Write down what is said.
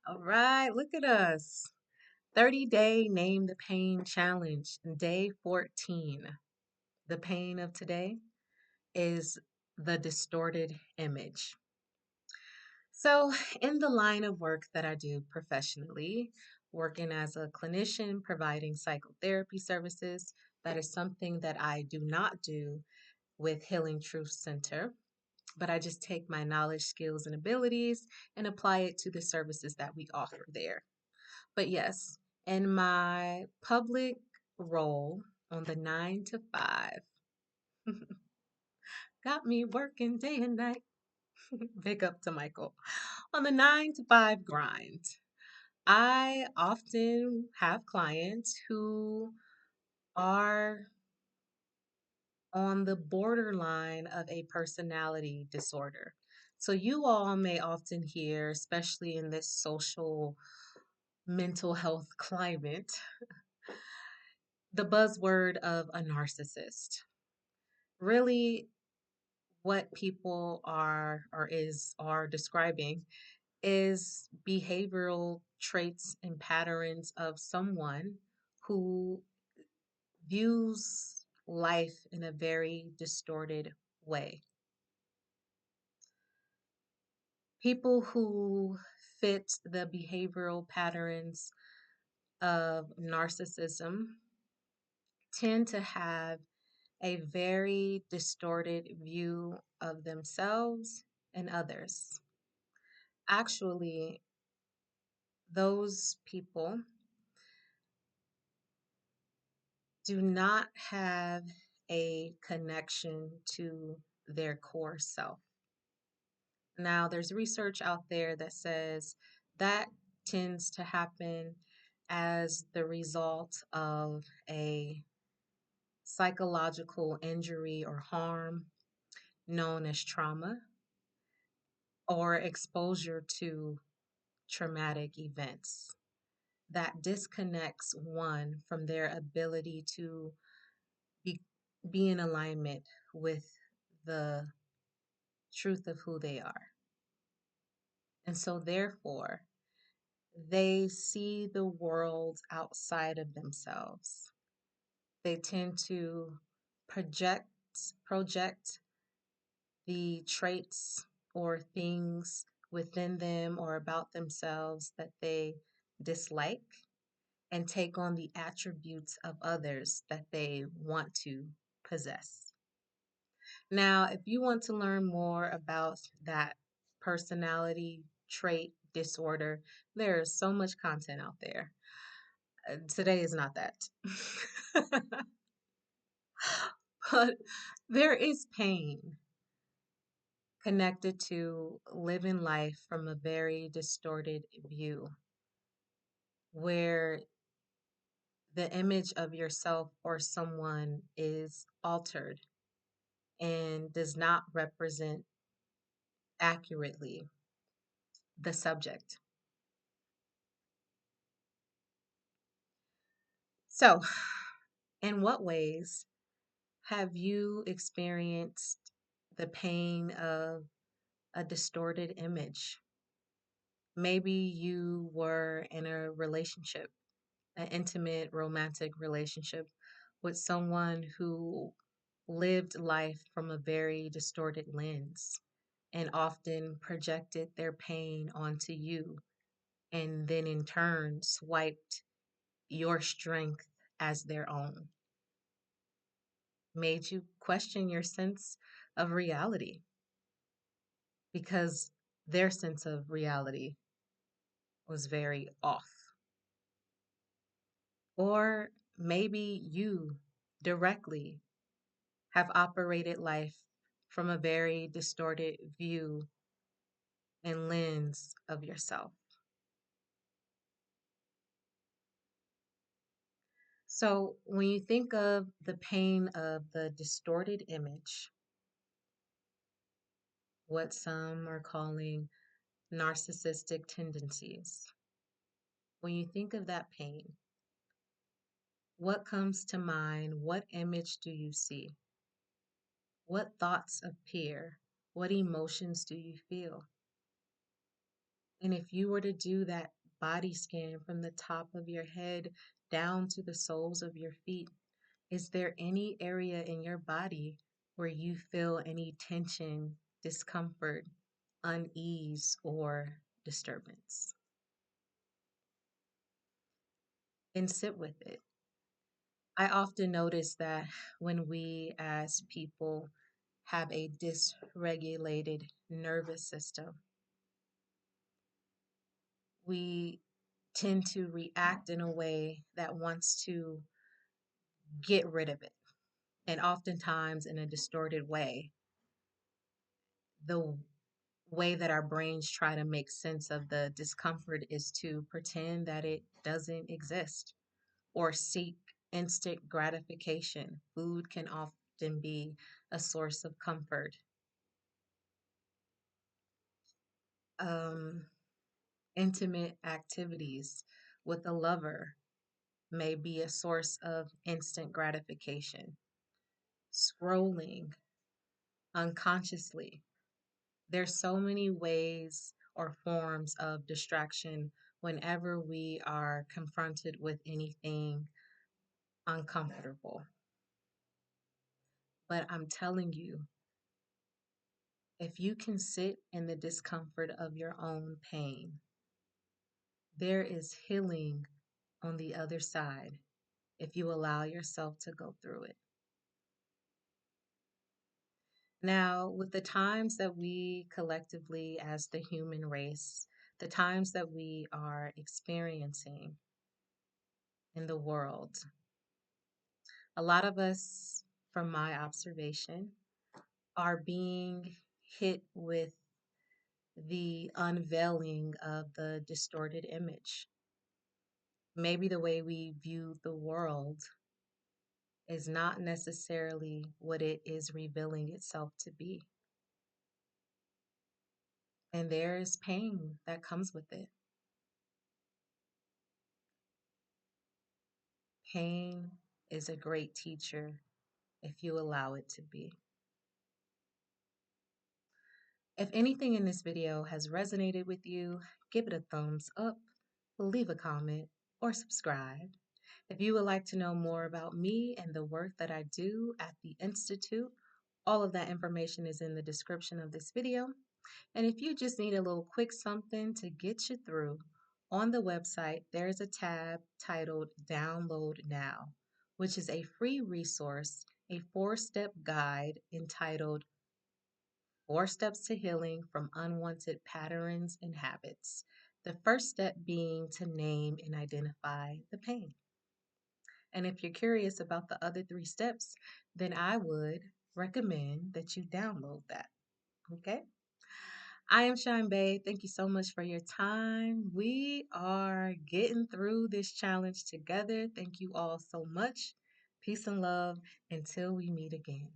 All right, look at us. 30-day Name the Pain Challenge, day 14. The pain of today is the distorted image. So, in the line of work that I do professionally, working as a clinician providing psychotherapy services, that is something that I do not do with Healing Truth Center, but I just take my knowledge, skills, and abilities and apply it to the services that we offer there. But yes, in my public role on the 9 to 5, got me working day and night. Big up to Michael. On the 9 to 5 grind, I often have clients who are on the borderline of a personality disorder. So, you all may often hear, especially in this social mental health climate, the buzzword of a narcissist. Really, what people are describing is behavioral traits and patterns of someone who views life in a very distorted way. People who fit the behavioral patterns of narcissism tend to have a very distorted view of themselves and others. Actually, those people do not have a connection to their core self. Now, there's research out there that says that tends to happen as the result of a psychological injury or harm known as trauma or exposure to traumatic events that disconnects one from their ability to be, be in alignment with the truth of who they are. And so, therefore, they see the world outside of themselves. They tend to project project the traits or things within them or about themselves that they dislike and take on the attributes of others that they want to possess. Now, if you want to learn more about that personality trait disorder, there is so much content out there. Today is not that. But there is pain connected to living life from a very distorted view, where the image of yourself or someone is altered and does not represent accurately the subject. So, in what ways have you experienced the pain of a distorted image? Maybe you were in a relationship, an intimate romantic relationship with someone who lived life from a very distorted lens and often projected their pain onto you and then in turn swiped your strength as their own, made you question your sense of reality because their sense of reality was very off. Or maybe you directly have operated life from a very distorted view and lens of yourself. So, when you think of the pain of the distorted image, what some are calling narcissistic tendencies, when you think of that pain, what comes to mind? What image do you see? What thoughts appear? What emotions do you feel? And if you were to do that body scan from the top of your head down to the soles of your feet, is there any area in your body where you feel any tension, discomfort, unease, or disturbance? And sit with it. I often notice that when we as people have a dysregulated nervous system, we tend to react in a way that wants to get rid of it. And oftentimes, in a distorted way, the way that our brains try to make sense of the discomfort is to pretend that it doesn't exist or seek instant gratification. Food can often be a source of comfort. Um, Intimate activities with a lover may be a source of instant gratification. Scrolling unconsciously. There's so many ways or forms of distraction whenever we are confronted with anything uncomfortable. But I'm telling you, if you can sit in the discomfort of your own pain, there is healing on the other side if you allow yourself to go through it. Now, with the times that we collectively, as the human race, the times that we are experiencing in the world, a lot of us, from my observation, are being hit with the unveiling of the distorted image. Maybe the way we view the world is not necessarily what it is revealing itself to be. And there is pain that comes with it. Pain is a great teacher if you allow it to be. If anything in this video has resonated with you, give it a thumbs up, leave a comment, or subscribe. If you would like to know more about me and the work that I do at the Institute, all of that information is in the description of this video. And if you just need a little quick something to get you through, on the website, there's a tab titled Download Now, which is a free resource, a 4-step guide entitled 4 Steps to Healing from Unwanted Patterns and Habits. The first step being to name and identify the pain. And if you're curious about the other 3 steps, then I would recommend that you download that. Okay? I am Shine Bay. Thank you so much for your time. We are getting through this challenge together. Thank you all so much. Peace and love until we meet again.